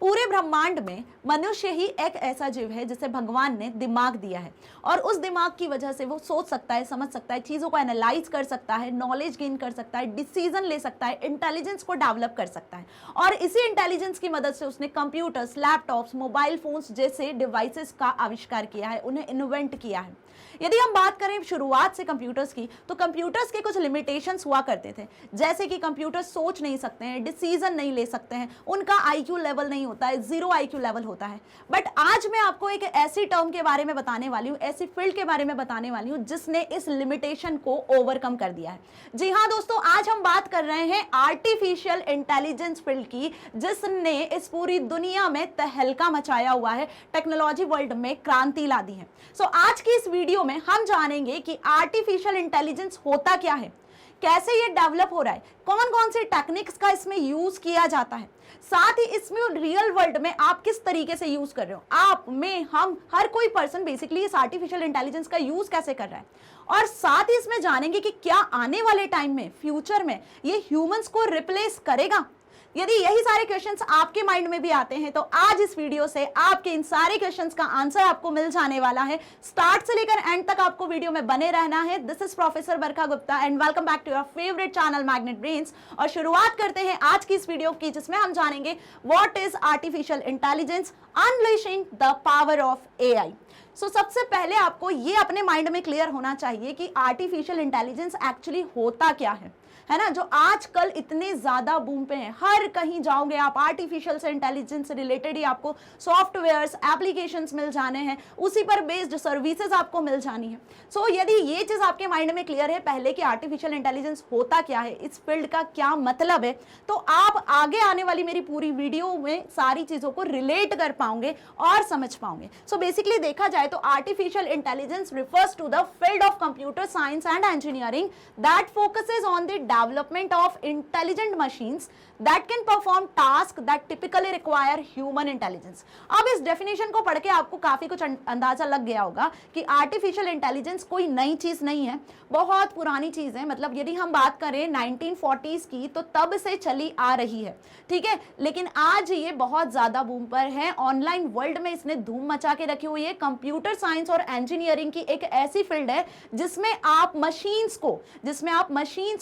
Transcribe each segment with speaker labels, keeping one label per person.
Speaker 1: पूरे ब्रह्मांड में मनुष्य ही एक ऐसा जीव है जिसे भगवान ने दिमाग दिया है और उस दिमाग की वजह से वो सोच सकता है, समझ सकता है, चीज़ों को एनालाइज कर सकता है, नॉलेज गेन कर सकता है, डिसीजन ले सकता है, इंटेलिजेंस को डेवलप कर सकता है। और इसी इंटेलिजेंस की मदद से उसने कंप्यूटर्स, लैपटॉप्स, मोबाइल फोन्स जैसे डिवाइसेस का आविष्कार किया है, उन्हें इन्वेंट किया है। यदि हम बात करें शुरुआत से कंप्यूटर्स की, तो कंप्यूटर्स के कुछ लिमिटेशंस हुआ करते थे, जैसे कि कंप्यूटर सोच नहीं सकते हैं, डिसीजन नहीं ले सकते हैं, उनका आईक्यू लेवल नहीं होता है, जीरो आईक्यू लेवल होता है। बट आज मैं आपको एक ऐसी टर्म के बारे में बताने वाली हूँ, ऐसी फील्ड के बारे में बताने वाली हूँ जिसने इस लिमिटेशन को ओवरकम कर दिया है। जी हाँ दोस्तों, आज हम बात कर रहे हैं आर्टिफिशियल इंटेलिजेंस फील्ड की, जिसने इस पूरी दुनिया में तहलका मचाया हुआ है, टेक्नोलॉजी वर्ल्ड में क्रांति ला दी है। सो आज की इस वीडियो में हम जानेंगे कि आर्टिफिशियल इंटेलिजेंस होता क्या है, कैसे ये डेवलप हो रहा है, कौन कौन से टेक्निक्स का इसमें यूज किया जाता है, साथ ही इसमें रियल वर्ल्ड में आप किस तरीके से यूज कर रहे हो, आप, मैं, हम, हर कोई पर्सन बेसिकली इस आर्टिफिशियल इंटेलिजेंस का यूज कैसे कर रहा है। और साथ ही इसमें जानेंगे कि क्या आने वाले टाइम में, फ्यूचर में ये ह्यूमंस को रिप्लेस करेगा। यदि यही सारे क्वेश्चंस आपके माइंड में भी आते हैं तो आज इस वीडियो से आपके इन सारे क्वेश्चंस का आंसर आपको मिल जाने वाला है। स्टार्ट से लेकर एंड तक आपको वीडियो में बने रहना है। This is professor Barkha Gupta and welcome back to your favourite channel Magnet Brains. और शुरुआत करते हैं आज की इस वीडियो की, जिसमें हम जानेंगे what is artificial intelligence, unleashing the power of AI. So सबसे पहले आपको ये अपने माइंड में क्लियर होना चाहिए कि आर्टिफिशियल इंटेलिजेंस एक्चुअली होता क्या है ना, जो आजकल इतने ज्यादा बूम पे हैं। हर कहीं जाओगे आप, आर्टिफिशियल से इंटेलिजेंस से रिलेटेड ही आपको सॉफ्टवेयर्स, एप्लीकेशंस मिल जाने हैं, उसी पर बेस्ड सर्विसेज आपको मिल जानी है। सो यदि ये चीज आपके माइंड में क्लियर है पहले कि आर्टिफिशियल इंटेलिजेंस होता क्या है, इस फील्ड का क्या मतलब है, तो आप आगे आने वाली मेरी पूरी वीडियो में सारी चीजों को रिलेट कर पाओगे और समझ पाओगे। सो बेसिकली देखा जाए तो artificial intelligence refers to the field of computer science and engineering that focuses on the development of intelligent machines that can perform tasks that typically require human intelligence। अब इस डेफिनेशन को पढ़ के आपको काफी कुछ अंदाजा लग गया होगा कि आर्टिफिशियल इंटेलिजेंस कोई नई चीज नहीं है, बहुत पुरानी चीज है। मतलब यदि हम बात करें 1940s की तो तब से चली आ रही है, ठीक है, लेकिन आज ये बहुत ज्यादा बूम पर है। ऑनलाइन वर्ल्ड में इसने धूम मचा के रखी हुई है। कंप्यूटर साइंस और इंजीनियरिंग की एक ऐसी फील्ड है जिसमें आप मशीन्स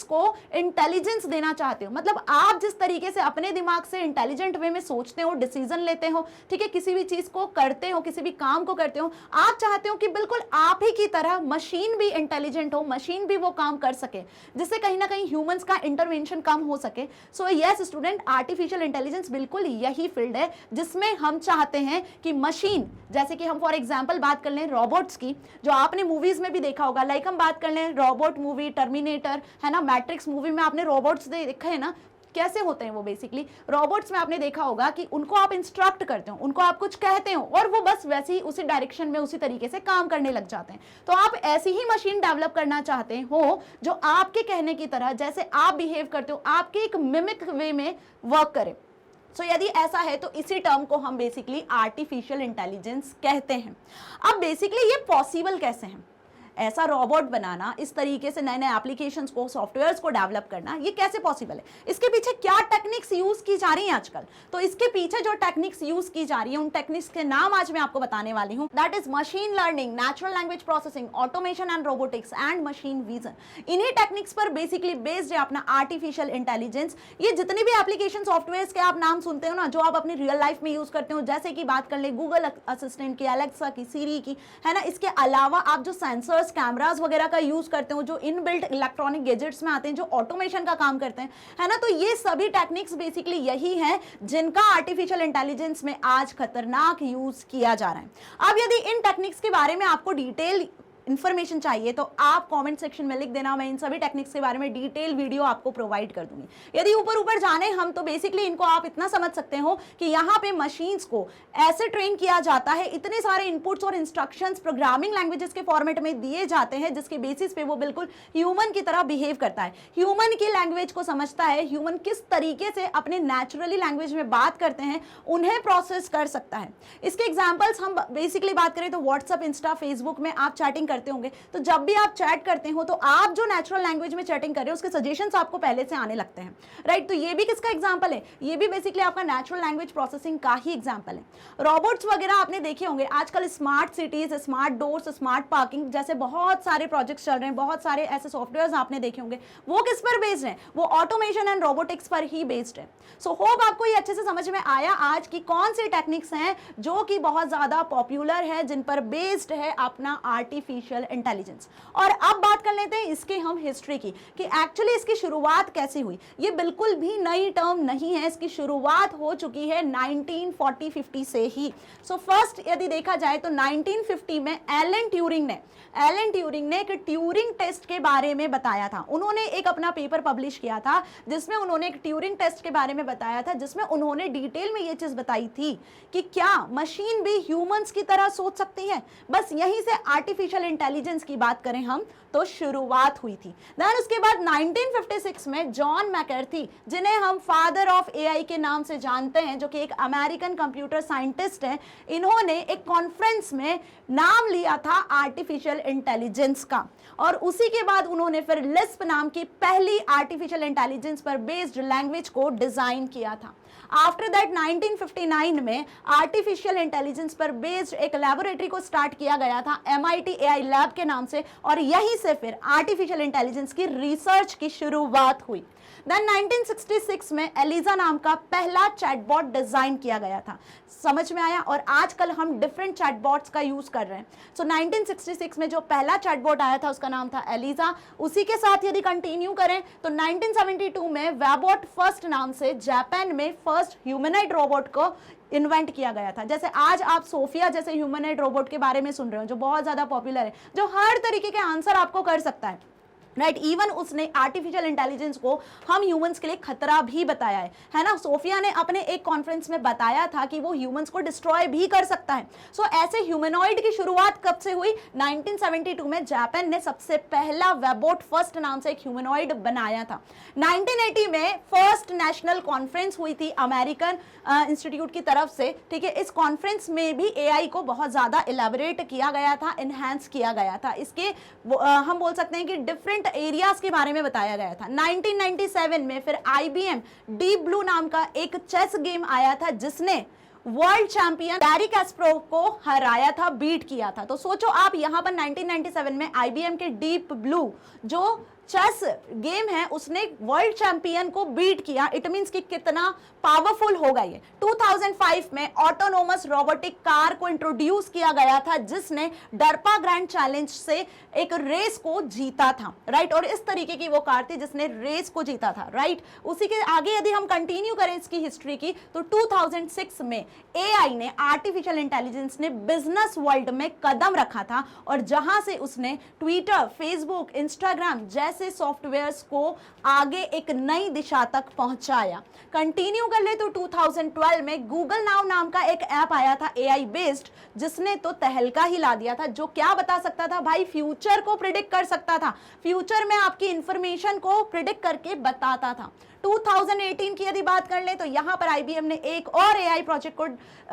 Speaker 1: को इंटेलिजेंस देना चाहते हो। मतलब आप जिस तरीके से अपने दिमाग से इंटेलिजेंट वे में सोचते हो, डिसीजन लेते हो, ठीक है, किसी भी चीज को करते हो, किसी भी काम को करते हो, आप चाहते हो कि बिल्कुल आप ही की तरह मशीन भी इंटेलिजेंट हो, मशीन भी वो काम कर सके, जिससे कहीं ना कहीं ह्यूमंस का इंटरवेंशन कम हो सके। So yes student, artificial intelligence बिल्कुल यही फील्ड है जिसमें हम चाहते हैं कि मशीन, जैसे कि हम फॉर एग्जाम्पल बात कर लें रोबोट्स की, जो आपने मूवीज में भी देखा होगा, लाइक हम बात कर लें रोबोट मूवी, टर्मिनेटर, है ना, मैट्रिक्स मूवी में आपने रोबोट्स देखे हैं ना, कैसे होते हैं वो। बेसिकली रोबोट्स में आपने देखा होगा कि उनको आप इंस्ट्रक्ट करते हो, उनको आप कुछ कहते हो और वो बस वैसे ही उसी डायरेक्शन में, उसी तरीके से काम करने लग जाते हैं। तो आप ऐसी ही मशीन डेवलप करना चाहते हो जो आपके कहने की तरह, जैसे आप बिहेव करते हो, आपके एक मिमिक वे में वर्क करे। सो यदि ऐसा है तो इसी टर्म को हम बेसिकली आर्टिफिशियल इंटेलिजेंस कहते हैं। अब बेसिकली ये पॉसिबल कैसे है, ऐसा रोबोट बनाना, इस तरीके से नए नए एप्लीकेशंस को, सॉफ्टवेयर्स को डेवलप करना, ये कैसे पॉसिबल है, इसके पीछे क्या टेक्निक्स यूज की जा रही हैं आजकल। तो इसके पीछे जो टेक्निक्स यूज की जा रही है, उन टेक्निक्स के नाम आज मैं आपको बताने वाली हूं। That is machine learning, natural language processing, automation and robotics and machine vision. इन्हीं टेक्निक्स पर बेसिकली बेस्ड है अपना आर्टिफिशियल इंटेलिजेंस। ये जितनी भी एप्लीकेशन, सॉफ्टवेयर्स के आप नाम सुनते हो ना, जो आप अपनी रियल लाइफ में यूज करते हो, जैसे कि बात कर ले गूगल असिस्टेंट की, अलेक्सा की, सीरी की, है ना, इसके अलावा आप जो सेंसर्स, कैमरास वगैरह का यूज करते हो, जो इनबिल्ट इलेक्ट्रॉनिक गैजेट्स में आते हैं, जो ऑटोमेशन का काम करते हैं, है ना, तो ये सभी टेक्निक्स बेसिकली यही हैं जिनका आर्टिफिशियल इंटेलिजेंस में आज खतरनाक यूज किया जा रहा है। अब यदि इन टेक्निक्स के बारे में आपको डिटेल इन्फॉर्मेशन चाहिए तो आप कमेंट सेक्शन में लिख देना, मैं इन सभी टेक्निक्स के बारे में डिटेल वीडियो आपको प्रोवाइड कर दूंगी। यदि ऊपर जाने हम तो बेसिकली इनको आप इतना समझ सकते हो कि यहाँ पे मशीन्स को ऐसे ट्रेन किया जाता है, इतने सारे इनपुट्स और इंस्ट्रक्शंस प्रोग्रामिंग लैंग्वेजेस के फॉर्मेट में दिए जाते हैं, जिसके बेसिस पे वो बिल्कुल ह्यूमन की तरह बिहेव करता है, ह्यूमन की लैंग्वेज को समझता है, ह्यूमन किस तरीके से अपने नेचुरली लैंग्वेज में बात करते हैं उन्हें प्रोसेस कर सकता है। इसके एग्जाम्पल्स हम बेसिकली बात करें तो व्हाट्सएप, इंस्टा, फेसबुक में आप चैटिंग करते करते होंगे, तो जब भी आप चैट करते हो तो आप जो नेचुरल लैंग्वेज में चैटिंग कर रहे हो उसके सजेशंस आपको पहले से आने लगते हैं, राइट। तो ये भी किसका एग्जांपल है, ये भी बेसिकली आपका नेचुरल लैंग्वेज प्रोसेसिंग का ही एग्जांपल है। रोबोट्स वगैरह आपने देखे होंगे, आजकल smart cities, smart doors, smart parking जैसे बहुत सारे प्रोजेक्ट्स चल रहे हैं, बहुत सारे ऐसे सॉफ्टवेयर आपने देखे होंगे, वो किस पर बेस्ड है, वो ऑटोमेशन एंड रोबोटिक्स पर ही बेस्ड है। सो होप आपको ये अच्छे से समझ में आया आज की कौन सी टेक्निक्स हैं जो कि बहुत ज्यादा पॉपुलर है, जिन पर बेस्ड है अपना आर्टिफिशियल इंटेलिजेंस। और अब बात कर लेते हैं इसके हम हिस्ट्री की, कि एक्चुअली इसकी शुरुआत कैसे हुई। ये बिल्कुल भी नई टर्म नहीं है, इसकी शुरुआत हो चुकी है 1940-50 से ही। सो फर्स्ट यदि देखा जाए तो 1950 में एलन ट्यूरिंग ने एक ट्यूरिंग टेस्ट के बारे में बताया था। उन्होंने एक अपना पेपर पब्लिश किया था जिसमें उन्होंने एक ट्यूरिंग टेस्ट के बारे में बताया था, जिसमें उन्होंने डिटेल में ये चीज बताई थी कि क्या मशीन भी ह्यूमंस की तरह सोच सकती है। बस यहीं से आर्टिफिशियल इंटेलिजेंस की बात करें हम तो शुरुआत हुई थी। देन उसके बाद 1956 में जॉन मैकर्थी, जिन्हें हम फादर ऑफ एआई के नाम से जानते हैं, जो कि एक अमेरिकन कंप्यूटर साइंटिस्ट हैं, इन्होंने एक कॉन्फ्रेंस में नाम लिया था आर्टिफिशियल इंटेलिजेंस का, और उसी के बाद उन्होंने फिर लिस्प नाम की पहली आर्टिफिशियल इंटेलिजेंस पर बेस्ड लैंग्वेज को डिजाइन किया था। आफ्टर दैट 1959 में आर्टिफिशियल इंटेलिजेंस पर बेस्ड एक लैबोरेटरी को स्टार्ट किया गया था MIT AI लैब के नाम से, और यहीं से फिर आर्टिफिशियल इंटेलिजेंस की रिसर्च की शुरुआत हुई। देन 1966 में एलिजा नाम का पहला चैटबॉट डिजाइन किया गया था। समझ में आया? और आजकल हम डिफरेंट चैटबॉट्स का यूज कर रहे हैं। सो 1966 में जो पहला चैटबॉट आया था उसका नाम था एलिजा। उसी के साथ यदि कंटिन्यू करें तो 1972 में वेबॉट फर्स्ट नाम से जापान में फर्स्ट ह्यूमनॉइड रोबोट को इन्वेंट किया गया था। जैसे आज आप सोफिया जैसे ह्यूमनॉइड रोबोट के बारे में सुन रहे हो, जो बहुत ज्यादा पॉपुलर है, जो हर तरीके के आंसर आपको कर सकता है, राइट। इवन उसने आर्टिफिशियल इंटेलिजेंस को हम ह्यूमंस के लिए खतरा भी बताया है ना। सोफिया ने अपने एक कॉन्फ्रेंस में बताया था कि वो ह्यूमंस को डिस्ट्रॉय भी कर सकता है। सो ऐसे ह्यूमनॉइड की शुरुआत कब से हुई? 1972 में जापान ने सबसे पहला वेबॉट फर्स्ट नाम से एक ह्यूमनॉइड बनाया था। 1980 में फर्स्ट नेशनल कॉन्फ्रेंस हुई थी अमेरिकन इंस्टीट्यूट की तरफ से, ठीक है। इस कॉन्फ्रेंस में भी एआई को बहुत ज्यादा इलेबोरेट किया गया था, एनहांस किया गया था। इसके हम बोल सकते हैं कि डिफरेंट एरियाज के बारे में बताया गया था। 1997 में फिर IBM डीप ब्लू नाम का एक चेस गेम आया था, जिसने वर्ल्ड चैंपियन गैरी कैस्परोव को हराया था, बीट किया था। तो सोचो आप यहाँ पर 1997 में IBM के डीप ब्लू जो चेस गेम है उसने वर्ल्ड चैंपियन को बीट किया। इट मींस कि कितना पावरफुल होगा ये। 2005 में ऑटोनोमस रोबोटिक कार को इंट्रोड्यूस किया गया था, जिसने डरपा ग्रैंड चैलेंज से एक रेस को जीता था, राइट। और इस तरीके की वो कार थी जिसने रेस को जीता था, राइट। उसी के आगे यदि हम कंटिन्यू करें इसकी हिस्ट्री की तो 2006 में एआई ने, आर्टिफिशियल इंटेलिजेंस ने बिजनेस वर्ल्ड में कदम रखा था, और जहां से उसने ट्विटर, फेसबुक, इंस्टाग्राम जैसे सॉफ्टवेयर्स को आगे एक नई दिशा तक पहुंचाया। कंटिन्यू कर ले तो 2012 में गूगल नाम का एक ऐप आया था एआई बेस्ड, जिसने तो तहलका ही ला दिया था। जो क्या बता सकता था भाई, फ्यूचर को प्रिडिक्ट कर सकता था, फ्यूचर में आपकी इंफॉर्मेशन को प्रिडिक्ट करके बताता था। 2018 की यदि बात कर ले तो यहां पर IBM ने एक और एआई प्रोजेक्ट को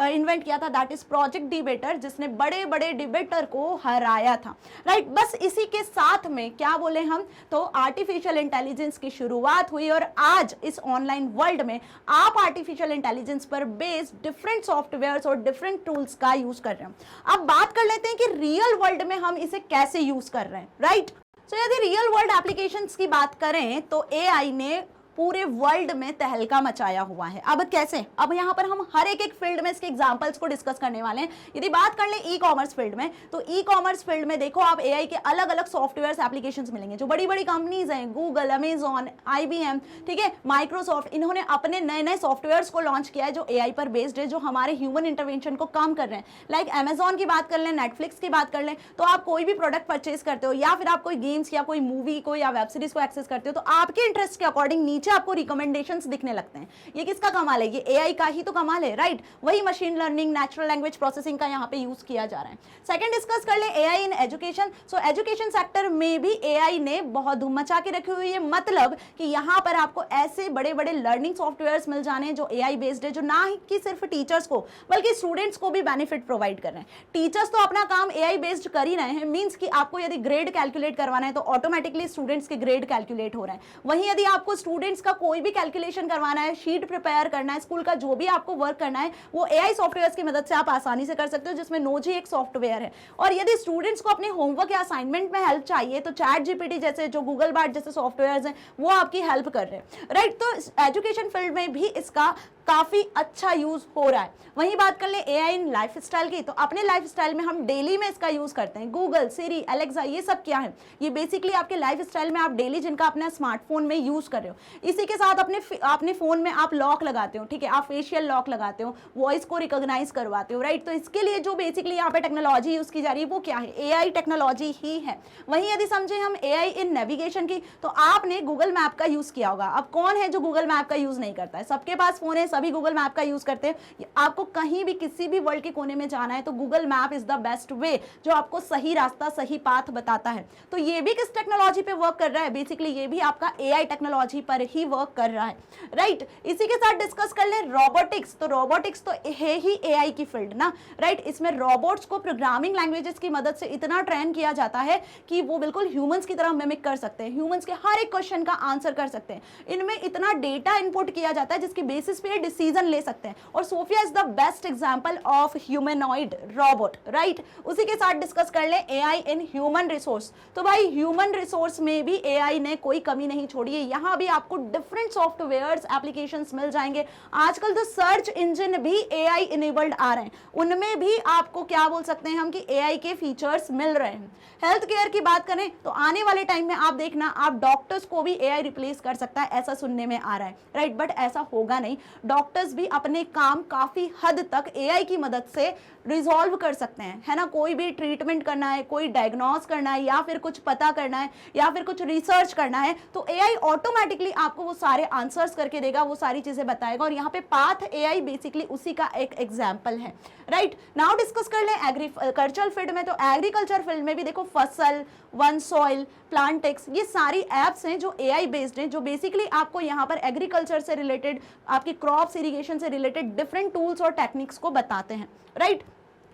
Speaker 1: इन्वेंट किया था, दैट इज प्रोजेक्ट डिबेटर, जिसने बड़े बड़े डिबेटर को हराया था, राइट। बस इसी के साथ में क्या बोले हम, तो आर्टिफिशियल इंटेलिजेंस की शुरुआत हुई, और आज इस ऑनलाइन वर्ल्ड में आप आर्टिफिशियल इंटेलिजेंस पर बेस्ड डिफरेंट सॉफ्टवेयर्स और डिफरेंट टूल्स का यूज कर रहे हैं। अब बात कर लेते हैं कि रियल वर्ल्ड में हम इसे कैसे यूज कर रहे हैं, राइट। सो यदि रियल वर्ल्ड एप्लीकेशंस की बात करें तो एआई ने पूरे वर्ल्ड में तहलका मचाया हुआ है। अब कैसे? अब यहाँ पर हम हर एक फील्ड में इसके एग्जांपल्स को डिस्कस करने वाले हैं। यदि बात कर लें ई कॉमर्स फील्ड में, तो ई कॉमर्स फील्ड में देखो आप एआई के अलग अलग सॉफ्टवेयर एप्लीकेशंस मिलेंगे। जो बड़ी बड़ी कंपनीज हैं, गूगल, अमेजॉन, IBM, ठीक है, माइक्रोसॉफ्ट, इन्होंने अपने नए नए सॉफ्टवेयर्स को लॉन्च किया है जो एआई पर बेस्ड है, जो हमारे ह्यूमन इंटरवेंशन को कम कर रहे हैं। लाइक अमेजॉन की बात कर लें, नेटफ्लिक्स की बात कर लें, तो आप कोई भी प्रोडक्ट परचेज करते हो या फिर आप कोई गेम्स या कोई मूवी को या वेब सीरीज को एक्सेस करते हो, तो आपके इंटरेस्ट के अकॉर्डिंग नीचे नीचे आपको रिकमेंडेशंस दिखने लगते हैं। ये किसका कमाल है? ये एआई का ही तो कमाल है, राइट? वही machine learning, natural language processing का यहाँ पे यूज किया जा रहा है। सेकंड डिस्कस कर ले AI in education. So education sector में भी एआई ने बहुत धूम मचा के रखी हुई है, मतलब कि यहाँ पर आपको ऐसे बड़े बड़े लर्निंग सॉफ्टवेयर्स मिल जाने जो एआई बेस्ड है, जो ना ही कि सिर्फ टीचर्स को बल्कि स्टूडेंट्स को भी बेनिफिट प्रोवाइड कर रहे हैं। टीचर्स तो अपना काम एआई बेस्ड कर ही रहे हैं, मींस कि आपको यदि ग्रेड कैलकुलेट करवाना है तो ऑटोमेटिकली स्टूडेंट्स के ग्रेड कैलकुलेट हो रहे हैं। वहीं यदि आपको स्टूडेंट्स का कोई भी कैलकुलेशन करवाना है, शीट प्रिपेयर करना है, स्कूल का जो भी आपको वर्क करना है, वो एआई सॉफ्टवेयर्स की मदद से आप आसानी से कर सकते हो, जिसमें नोजी एक सॉफ्टवेयर है। और यदि स्टूडेंट्स को अपने होमवर्क या असाइनमेंट में हेल्प चाहिए तो चैट जीपीटी जैसे, जो गूगल बार्ड जैसे सॉफ्टवेयर्स हैं, वो आपकी हेल्प कर रहे हैं, राइट? तो एजुकेशन फील्ड में भी इसका काफी अच्छा यूज हो रहा है। वहीं बात कर ले एआई इन लाइफस्टाइल की, तो अपने लाइफस्टाइल में हम डेली में इसका यूज करते हैं। गूगल, सिरी, एलेक्सा, ये सब क्या है? ये बेसिकली आपके लाइफस्टाइल में आप डेली जिनका अपना स्मार्टफोन में यूज कर रहे हो। इसी के साथ अपने फोन में आप लॉक लगाते हो, ठीक है, आप फेशियल लॉक लगाते हो, वॉइस को रिकॉग्नाइज करवाते हो, राइट? तो इसके लिए जो बेसिकली यहाँ पे टेक्नोलॉजी यूज की जा रही है वो क्या है? एआई टेक्नोलॉजी ही है। वहीं यदि समझे हम एआई इन नेविगेशन की, तो आपने गूगल मैप का यूज किया होगा। अब कौन है जो गूगल मैप का यूज नहीं करता है? सबके पास फोन है, सभी गूगल मैप का यूज करते हैं। आपको कहीं भी किसी भी वर्ल्ड के कोने में जाना है तो Google map is the best way, जो आपको सही रास्ता, सही पाथ बताता है। तो ये भी किस टेक्नोलॉजी पे वर्क कर रहा है? बेसिकली ये भी आपका एआई टेक्नोलॉजी पर ही वर्क कर रहा है, राइट? इसी के साथ डिस्कस कर ले रोबोटिक्स। तो रोबोटिक्स तो है ही एआई की फील्ड ना, राइट? इसमें रोबोट्स को प्रोग्रामिंग लैंग्वेजेस की मदद से इतना ट्रेन किया जाता है कि वो बिल्कुल ह्यूमंस की तरह मिमिक कर सकते हैं, ह्यूमंस के हर एक क्वेश्चन का आंसर कर सकते हैं। इनमें इतना डेटा इनपुट किया जाता है जिसकी बेसिस पे डिसीजन ले सकते हैं। और Sophia is the best example of humanoid robot, right? उसी के साथ डिस्कस कर ले एआई इन ह्यूमन रिसोर्स। तो भाई ह्यूमन रिसोर्स में भी एआई ने कोई कमी नहीं छोड़ी है। यहाँ भी आपको डिफरेंट सॉफ्टवेयर्स, एप्लीकेशंस मिल जाएंगे। आजकल तो सर्च इंजन भी एआई इनेबल्ड आ रहे हैं, उनमें भी आपको क्या बोल सकते हैं हम कि एआई के फीचर्स मिल रहे हैं। हेल्थ केयर की बात करें तो आने वाले टाइम में आप देखना, आप डॉक्टर्स को भी एआई रिप्लेस कर सकता है, ऐसा सुनने में आ रहा है, राइट? बट ऐसा होगा नहीं। डॉक्टर्स भी अपने काम काफी हद तक एआई की मदद से रिजॉल्व कर सकते हैं, है ना? कोई भी ट्रीटमेंट करना है, कोई डायग्नोस करना है, या फिर कुछ पता करना है, या फिर कुछ रिसर्च करना है, तो एआई ऑटोमेटिकली आपको वो सारे आंसर्स करके देगा, वो सारी चीजें बताएगा। और यहाँ पे पाथ एआई बेसिकली उसी का एक एग्जाम्पल है, राइट? नाउ डिस्कस कर ले एग्रीकल्चर फील्ड में। तो एग्रीकल्चर फील्ड में भी देखो फसल, वन सॉइल, प्लांटेक्स, ये सारी एप्स हैं जो एआई बेस्ड हैं, जो बेसिकली आपको यहाँ पर एग्रीकल्चर से रिलेटेड, आपकी क्रॉप्स, इरिगेशन से रिलेटेड डिफरेंट टूल्स और टेक्निक्स को बताते हैं, right?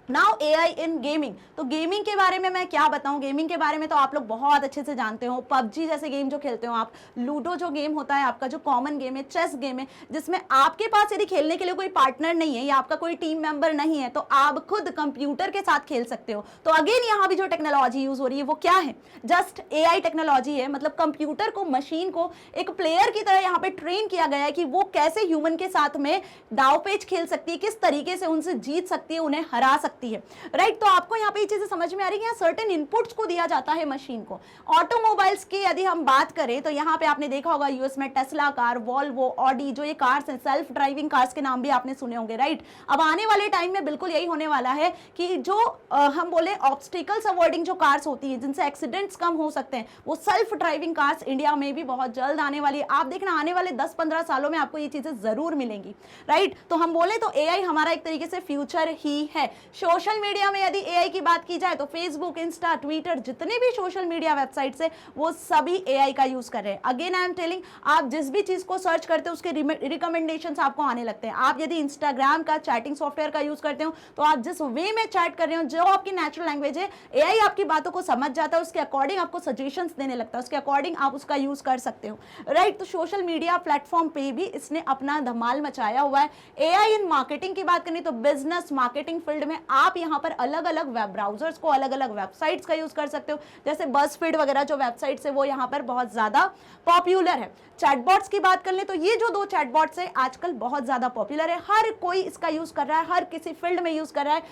Speaker 1: Now AI in gaming. तो गेमिंग के बारे में मैं क्या बताऊं? गेमिंग के बारे में तो आप लोग बहुत अच्छे से जानते हो। पबजी जैसे गेम जो खेलते हो आप, लूडो जो गेम होता है आपका, जो कॉमन गेम है, चेस गेम है, जिसमें आपके पास यदि खेलने के लिए कोई पार्टनर नहीं है या आपका कोई टीम मेंबर नहीं है, तो आप खुद कंप्यूटर के साथ खेल सकते हो। तो अगेन यहाँ भी जो टेक्नोलॉजी यूज हो रही है वो क्या है? जस्ट एआई टेक्नोलॉजी है। मतलब कंप्यूटर को, मशीन को एक प्लेयर की तरह यहाँ पे ट्रेन किया गया है कि वो कैसे ह्यूमन के साथ में दावपेच खेल सकती है, किस तरीके से उनसे जीत सकती है, उन्हें हरा सकती है, राइट? तो आपको यहाँ पे ये चीजें समझ में आ रही है। सर्टेन इनपुट्स को दिया जाता है मशीन को। ऑटोमोबाइल्स की यदि हम बात करें तो यहाँ पे आपने देखा होगा यूएस में टेस्ला कार, वॉल्वो, ऑडी, जो ये कार्स हैं, सेल्फ ड्राइविंग कार्स के नाम भी आपने सुने होंगे, राइट? अब आने वाले टाइम में बिल्कुल यही होने वाला है कि जो हम बोले ऑब्स्टिकल्स अवॉइडिंग जो कार्स होती है, जिनसे एक्सीडेंट्स कम हो सकते हैं, वो सेल्फ ड्राइविंग कार्स इंडिया में भी बहुत जल्द आने वाली है। आप देखना आने वाले 10-15 सालों में आपको ये चीजें जरूर मिलेंगी, राइट? तो हम बोले तो एआई हमारा एक तरीके से फ्यूचर ही है। सोशल मीडिया में यदि एआई की बात की जाए तो फेसबुक, इंस्टा, ट्विटर, जितने भी सोशल मीडिया वेबसाइट्स है वो सभी एआई का यूज कर रहे हैं। अगेन आई एम टेलिंग, आप जिस भी चीज को सर्च करते हो उसके रिकमेंडेशंस आपको आने लगते हैं। आप यदि इंस्टाग्राम का चैटिंग सॉफ्टवेयर का यूज करते हो तो आप जिस वे में चैट कर रहे हो, जो आपकी नेचुरल लैंग्वेज है, एआई आपकी बातों को समझ जाता है, उसके अकॉर्डिंग आपको सजेशंस देने लगता है, उसके अकॉर्डिंग आप उसका यूज कर सकते हो, राइट? तो सोशल मीडिया प्लेटफॉर्म पे भी इसने अपना धमाल मचाया हुआ है। एआई इन मार्केटिंग की बात करें तो बिजनेस मार्केटिंग फील्ड में आप यहाँ पर अलग अलग वेब ब्राउजर्स को, अलग अलग वेबसाइट्स का यूज कर सकते हो। जैसे बज़फीड वगैरह जो वेबसाइट्स है वो यहाँ पर बहुत ज्यादा पॉपुलर है। चैटबॉट्स की बात कर ले तो ये जो 2 चैटबॉट्स है आजकल बहुत ज्यादा पॉपुलर है, हर कोई इसका यूज कर रहा है, हर किसी फील्ड में यूज कर रहा है।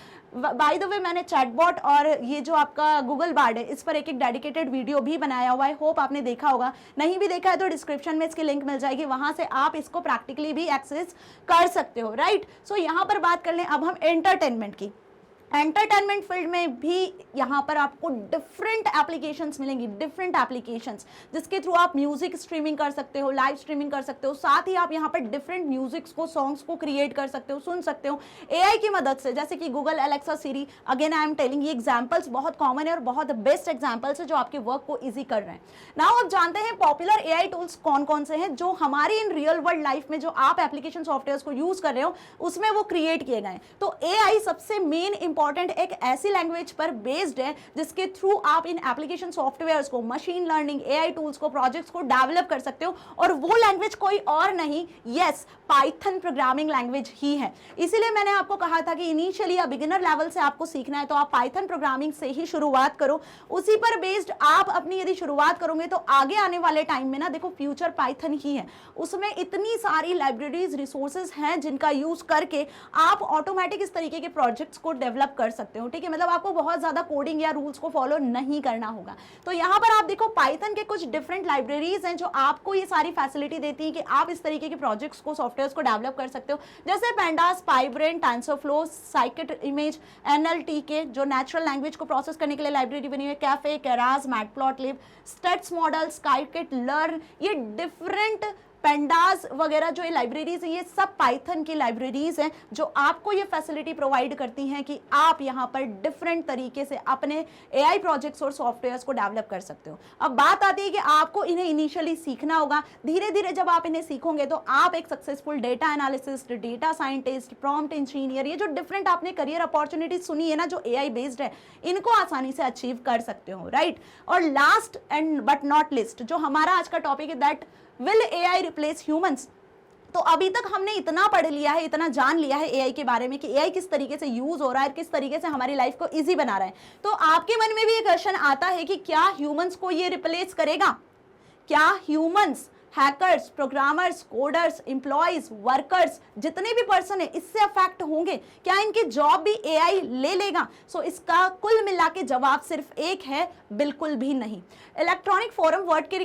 Speaker 1: बाय द वे मैंने चैटबॉट और ये जो आपका गूगल बार्ड है इस पर एक डेडिकेटेड वीडियो भी बनाया हुआ है, होप आपने देखा होगा। नहीं भी देखा है तो डिस्क्रिप्शन में इसकी लिंक मिल जाएगी, वहां से आप इसको प्रैक्टिकली भी एक्सेस कर सकते हो, राइट? सो यहाँ पर बात कर लें अब हम एंटरटेनमेंट की। एंटरटेनमेंट फील्ड में भी यहाँ पर आपको डिफरेंट एप्लीकेशंस मिलेंगी, डिफरेंट एप्लीकेशंस जिसके थ्रू आप म्यूजिक स्ट्रीमिंग कर सकते हो, लाइव स्ट्रीमिंग कर सकते हो, साथ ही आप यहाँ पर डिफरेंट म्यूजिक्स को, सॉन्ग्स को क्रिएट कर सकते हो, सुन सकते हो एआई की मदद से, जैसे कि Google, Alexa, Siri. Again I am telling, ये एग्जाम्पल्स बहुत कॉमन है और बहुत बेस्ट एग्जाम्पल्स है जो आपके वर्क को ईजी कर रहे हैं। नाउ अब जानते हैं पॉपुलर एआई टूल्स कौन कौन से हैं जो हमारी इन रियल वर्ल्ड लाइफ में जो आप एप्लीकेशन सॉफ्टवेयर को यूज कर रहे हो उसमें वो क्रिएट किए गए। तो एआई सबसे मेन इंपॉर्टेंट एक ऐसी लैंग्वेज पर बेस्ड है जिसके थ्रू आप इन एप्लीकेशन सॉफ्टवेयर्स को, मशीन लर्निंग, एआई टूल्स को, प्रोजेक्ट्स को डेवलप कर सकते हो, और वो लैंग्वेज कोई और नहीं, यस, पाइथन प्रोग्रामिंग लैंग्वेज ही है। इसीलिए मैंने आपको कहा था कि इनिशियली या बिगिनर लेवल से आपको सीखना है तो आप पाइथन प्रोग्रामिंग से ही शुरुआत करो। उसी पर बेस्ड आप अपनी यदि शुरुआत करोगे तो आगे आने वाले टाइम में ना, देखो फ्यूचर पाइथन ही है, उसमें इतनी सारी लाइब्रेरीज, रिसोर्सेज हैं जिनका यूज करके आप ऑटोमेटिक इस तरीके के प्रोजेक्ट्स को डेवलप कर सकते हो। ठीक है, मतलब आपको बहुत ज्यादा कोडिंग या रूल्स को फॉलो नहीं करना होगा। तो यहाँ पर आप देखो पाइथन के कुछ डिफरेंट लाइब्रेरीज हैं जो आपको ये सारी फैसिलिटी देती है कि आप इस तरीके के प्रोजेक्ट्स को, सॉफ्टवेयर्स को डेवलप कर सकते हो, जैसे pandas, PyBrain, TensorFlow, scikit image, NLTK जो नेचुरल लैंग्वेज को प्रोसेस करने के लिए लाइब्रेरी बनी है, Caffe, Keras, Matplotlib, stats model, scikit, learn, ये डिफरेंट पेंडास वगैरह जो ये लाइब्रेरीज हैं, ये सब पाइथन की लाइब्रेरीज हैं जो आपको ये फैसिलिटी प्रोवाइड करती हैं कि आप यहाँ पर डिफरेंट तरीके से अपने एआई प्रोजेक्ट्स और सॉफ्टवेयर्स को डेवलप कर सकते हो। अब बात आती है कि आपको इन्हें इनिशियली सीखना होगा। धीरे धीरे जब आप इन्हें सीखोगे तो आप एक successful data analyst, data scientist, prompt engineer, ये जो डिफरेंट आपने करियर अपॉर्चुनिटी सुनी है ना जो एआई बेस्ड है, इनको आसानी से अचीव कर सकते हो, राइट। और last and but not list जो हमारा आज का टॉपिक है, that will AI replace humans. तो अभी तक हमने इतना पढ़ लिया है, इतना जान लिया है एआई के बारे में कि एआई किस तरीके से यूज हो रहा है, किस तरीके से हमारी लाइफ को इजी बना रहा है। तो आपके मन में भी ये क्वेश्चन आता है कि क्या ह्यूमंस को ये रिप्लेस करेगा? क्या humans, hackers, programmers, coders, employees, workers, जितने भी पर्सन है इससे अफेक्ट होंगे? क्या इनके जॉब भी एआई ले लेगा? सो इसका कुल मिला के जवाब सिर्फ एक है, बिल्कुल भी नहीं। इलेक्ट्रॉनिक फोरम वर्ल्ड के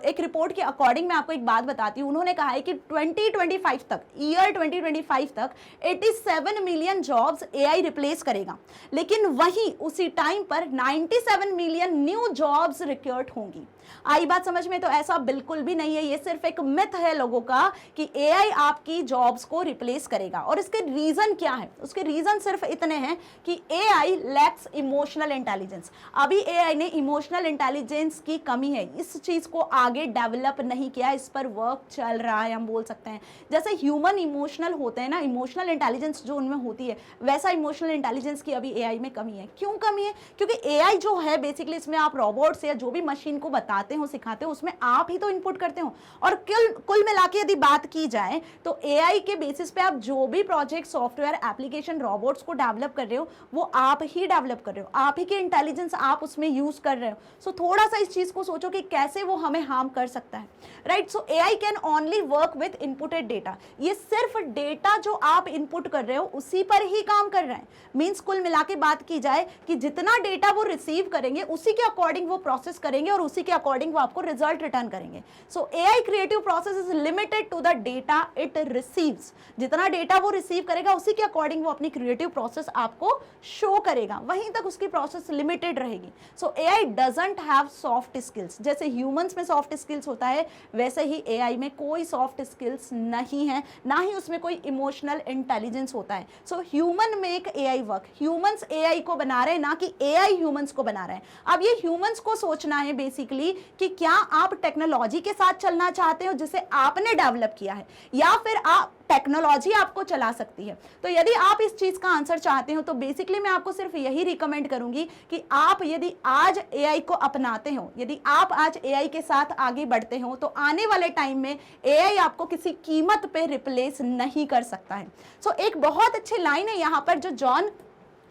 Speaker 1: एक रिपोर्ट के अकॉर्डिंग मैं आपको एक बात बताती हूँ। उन्होंने कहा है कि 2025 तक, ईयर 2025 तक 87 मिलियन जॉब्स एआई रिप्लेस करेगा, लेकिन वहीं उसी टाइम पर 97 मिलियन न्यू जॉब्स रिक्रूट होंगी। आई बात समझ में? तो ऐसा बिल्कुल भी नहीं है, ये सिर्फ एक मिथ है लोगों का कि एआई आपकी जॉब्स को रिप्लेस करेगा। और इसके रीजन क्या है? उसके रीजन सिर्फ इतने हैं कि एआई लैक्स इमोशनल इंटेलिजेंस। अभी एआई ने इमोशनल इंटेलिजेंस की कमी है, इस चीज को आगे डेवलप नहीं किया, इस पर वर्क चल रहा है, हम बोल सकते हैं। जैसे ह्यूमन इमोशनल होते हैं ना, इमोशनल इंटेलिजेंस जो उनमें होती है, वैसा इमोशनल इंटेलिजेंस की अभी एआई में कमी है। क्यों कमी है? क्योंकि एआई जो है बेसिकली इसमें आप रोबोट्स या जो भी मशीन को बताते हो, सिखाते हो, उसमें आप ही तो इनपुट करते हो। और कुल मिला के यदि बात की जाए तो एआई के बेसिस पे आप जो भी प्रोजेक्ट, सॉफ्टवेयर, एप्लीकेशन, रोबोट्स को डेवलप कर रहे हो वो आप ही डेवलप कर रहे हो, आप ही के इंटेलिजेंस आप उसमें यूज कर रहे हो। सो थोड़ा सा इस चीज को सोचो कि कैसे वो हमें हार्म कर सकता है, right. So AI can only work with inputted data. ये सिर्फ डेटा जो आप इनपुट कर रहे हो उसी पर ही काम कर रहे हैं। मींस कुल मिला के बात की जाए कि जितना डेटा वो रिसीव करेंगे उसी के अकॉर्डिंग वो प्रोसेस करेंगे और उसी के अकॉर्डिंग वो आपको रिजल्ट रिटर्न करेंगे। So AI creative process is limited to the data it receives. जितना डेटा वो रिसीव करेगा उसी के अकॉर्डिंग वो अपनी क्रिएटिव प्रोसेस आपको शो करेगा, वहीं तक उसकी प्रोसेस लिमिटेड रहेगी। सो AI doesn't have soft skills. जैसे ह्यूमंस में सॉफ्ट स्किल्स होता है वैसे ही एआई में कोई सॉफ्ट स्किल्स नहीं है, ना ही उसमें कोई इमोशनल इंटेलिजेंस होता है। So human make AI work. Humans AI को बना रहे हैं, ना कि एआई ह्यूमंस को बना रहे हैं। अब ये ह्यूमंस को सोचना है बेसिकली कि क्या आप टेक्नोलॉजी के साथ चलना चाहते हो जिसे आपने डेवलप किया है, या फिर आप टेक्नोलॉजी आपको चला सकती है। तो यदि आप इस चीज का आंसर चाहते हो तो बेसिकली मैं आपको सिर्फ यही रिकमेंड करूंगी कि आप यदि आज एआई को अपनाते हो, यदि आप आज एआई के साथ आगे बढ़ते हो तो आने वाले टाइम में एआई आपको किसी कीमत पे रिप्लेस नहीं कर सकता है। सो एक बहुत अच्छी लाइन है यहाँ पर जो जॉन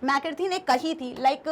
Speaker 1: मैकर्थी ने कही थी, लाइक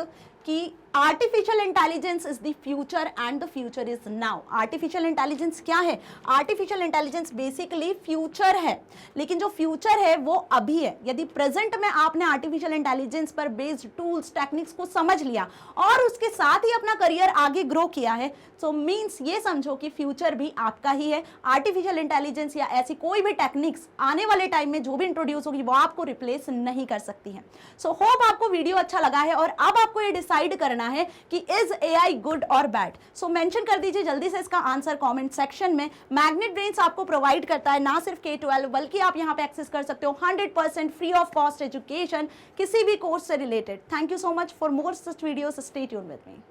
Speaker 1: कि artificial intelligence is the future and the future is now. Artificial intelligence क्या है? आर्टिफिशियल इंटेलिजेंस बेसिकली फ्यूचर है, लेकिन जो फ्यूचर है वो अभी है। यदि प्रेजेंट में आपने आर्टिफिशियल इंटेलिजेंस पर बेस्ड टूल्स टेक्निक्स को समझ लिया और उसके साथ ही अपना करियर आगे ग्रो किया है, सो मीन्स ये समझो कि फ्यूचर भी आपका ही है। आर्टिफिशियल इंटेलिजेंस या ऐसी कोई भी टेक्निक्स आने वाले टाइम में जो भी इंट्रोड्यूस होगी वो आपको रिप्लेस नहीं कर सकती है। सो होप आपको वीडियो अच्छा लगा है और अब आपको ये डिसाइड करना है कि इज एआई गुड और बैड। सो मेंशन कर दीजिए जल्दी से इसका आंसर कमेंट सेक्शन में। मैग्नेट ब्रेन्स आपको प्रोवाइड करता है ना सिर्फ K-12 बल्कि आप यहां पे एक्सेस कर सकते हो 100% फ्री ऑफ कॉस्ट एजुकेशन किसी भी कोर्स से related. Thank you so much for more such videos, stay tuned with me.